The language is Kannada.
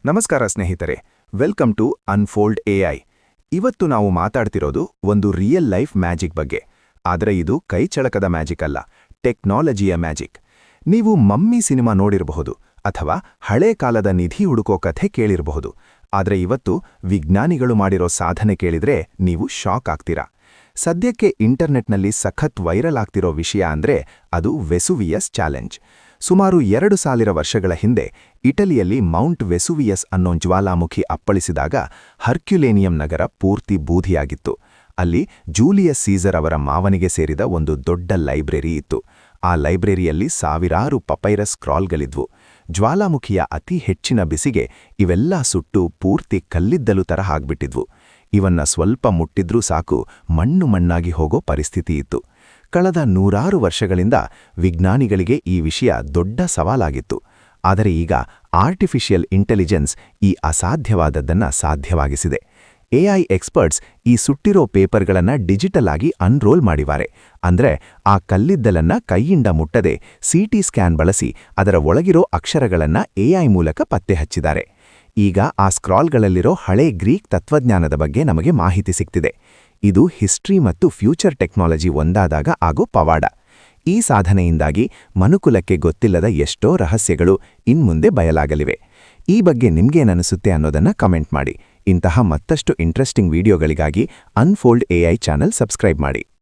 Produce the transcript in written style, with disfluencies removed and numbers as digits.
ನಮಸ್ಕಾರ ಸ್ನೇಹಿತರೆ, ವೆಲ್ಕಮ್ ಟು ಅನ್ಫೋಲ್ಡ್ ಎಐ. ಇವತ್ತು ನಾವು ಮಾತಾಡ್ತಿರೋದು ಒಂದು ರಿಯಲ್ ಲೈಫ್ ಮ್ಯಾಜಿಕ್ ಬಗ್ಗೆ. ಆದರೆ ಇದು ಕೈಚಳಕದ ಮ್ಯಾಜಿಕ್ ಅಲ್ಲ, ಟೆಕ್ನಾಲಜಿಯ ಮ್ಯಾಜಿಕ್. ನೀವು ಮಮ್ಮಿ ಸಿನಿಮಾ ನೋಡಿರಬಹುದು ಅಥವಾ ಹಳೇ ಕಾಲದ ನಿಧಿ ಹುಡುಕೋ ಕಥೆ ಕೇಳಿರಬಹುದು. ಆದರೆ ಇವತ್ತು ವಿಜ್ಞಾನಿಗಳು ಮಾಡಿರೋ ಸಾಧನೆ ಕೇಳಿದ್ರೆ ನೀವು ಶಾಕ್ ಆಗ್ತೀರಾ. ಸದ್ಯಕ್ಕೆ ಇಂಟರ್ನೆಟ್ನಲ್ಲಿ ಸಖತ್ ವೈರಲ್ ಆಗ್ತಿರೋ ವಿಷಯ ಅಂದ್ರೆ ಅದು ವೆಸುವಿಯಸ್ ಚಾಲೆಂಜ್. ಸುಮಾರು 2000 ವರ್ಷಗಳ ಹಿಂದೆ ಇಟಲಿಯಲ್ಲಿ ಮೌಂಟ್ ವೆಸುವಿಯಸ್ ಅನ್ನೋ ಜ್ವಾಲಾಮುಖಿ ಅಪ್ಪಳಿಸಿದಾಗ ಹರ್ಕ್ಯುಲೇನಿಯಂ ನಗರ ಪೂರ್ತಿ ಬೂದಿಯಾಗಿತ್ತು. ಅಲ್ಲಿ ಜೂಲಿಯಸ್ ಸೀಸರ್ ಅವರ ಮಾವನಿಗೆ ಸೇರಿದ ಒಂದು ದೊಡ್ಡ ಲೈಬ್ರರಿ ಇತ್ತು. ಆ ಲೈಬ್ರರಿಯಲ್ಲಿ ಸಾವಿರಾರು ಪಪೈರಸ್ ಸ್ಕ್ರಾಲ್ಗಳಿದ್ವು. ಜ್ವಾಲಾಮುಖಿಯ ಅತಿ ಹೆಚ್ಚಿನ ಬಿಸಿಗೆ ಇವೆಲ್ಲ ಸುಟ್ಟು ಪೂರ್ತಿ ಕಲ್ಲಿದ್ದಲು ತರಹ ಆಗ್ಬಿಟ್ಟಿದ್ವು. ಇವನ್ನ ಸ್ವಲ್ಪ ಮುಟ್ಟಿದ್ರೂ ಸಾಕು ಮಣ್ಣು ಮಣ್ಣಾಗಿ ಹೋಗೋ ಪರಿಸ್ಥಿತಿ ಇತ್ತು. ಕಳೆದ 100 ವರ್ಷಗಳಿಂದ ವಿಜ್ಞಾನಿಗಳಿಗೆ ಈ ವಿಷಯ ದೊಡ್ಡ ಸವಾಲಾಗಿತ್ತು. ಆದರೆ ಈಗ ಆರ್ಟಿಫಿಷಿಯಲ್ ಇಂಟೆಲಿಜೆನ್ಸ್ ಈ ಅಸಾಧ್ಯವಾದದ್ದನ್ನ ಸಾಧ್ಯವಾಗಿಸಿದೆ. ಎಐ ಎಕ್ಸ್ಪರ್ಟ್ಸ್ ಈ ಸುಟ್ಟಿರೋ ಪೇಪರ್ಗಳನ್ನು ಡಿಜಿಟಲ್ ಆಗಿ ಅನ್ರೋಲ್ ಮಾಡಿದ್ದಾರೆ. ಅಂದ್ರೆ ಆ ಕಲ್ಲಿದ್ದಲನ್ನ ಕೈಯಿಂದ ಮುಟ್ಟದೆ ಸಿಟಿ ಸ್ಕ್ಯಾನ್ ಬಳಸಿ ಅದರ ಒಳಗಿರೋ ಅಕ್ಷರಗಳನ್ನ ಎಐ ಮೂಲಕ ಪತ್ತೆ ಹಚ್ಚಿದ್ದಾರೆ. ಈಗ ಆ ಸ್ಕ್ರಾಲ್ಗಳಲ್ಲಿರೋ ಹಳೆ ಗ್ರೀಕ್ ತತ್ವಜ್ಞಾನದ ಬಗ್ಗೆ ನಮಗೆ ಮಾಹಿತಿ ಸಿಗ್ತಿದೆ. ಇದು ಹಿಸ್ಟ್ರಿ ಮತ್ತು ಫ್ಯೂಚರ್ ಟೆಕ್ನಾಲಜಿ ಒಂದಾದಾಗ ಆಗೋ ಪವಾಡ. ಈ ಸಾಧನೆಯಿಂದಾಗಿ ಮನುಕುಲಕ್ಕೆ ಗೊತ್ತಿಲ್ಲದ ಎಷ್ಟೋ ರಹಸ್ಯಗಳು ಇನ್ಮುಂದೆ ಬಯಲಾಗಲಿವೆ. ಈ ಬಗ್ಗೆ ನಿಮ್ಗೇನನಿಸುತ್ತೆ ಅನ್ನೋದನ್ನ ಕಮೆಂಟ್ ಮಾಡಿ. ಇಂತಹ ಮತ್ತಷ್ಟು ಇಂಟ್ರೆಸ್ಟಿಂಗ್ ವಿಡಿಯೋಗಳಿಗಾಗಿ ಅನ್ಫೋಲ್ಡ್ ಎಐ ಚಾನೆಲ್ ಸಬ್ಸ್ಕ್ರೈಬ್ ಮಾಡಿ.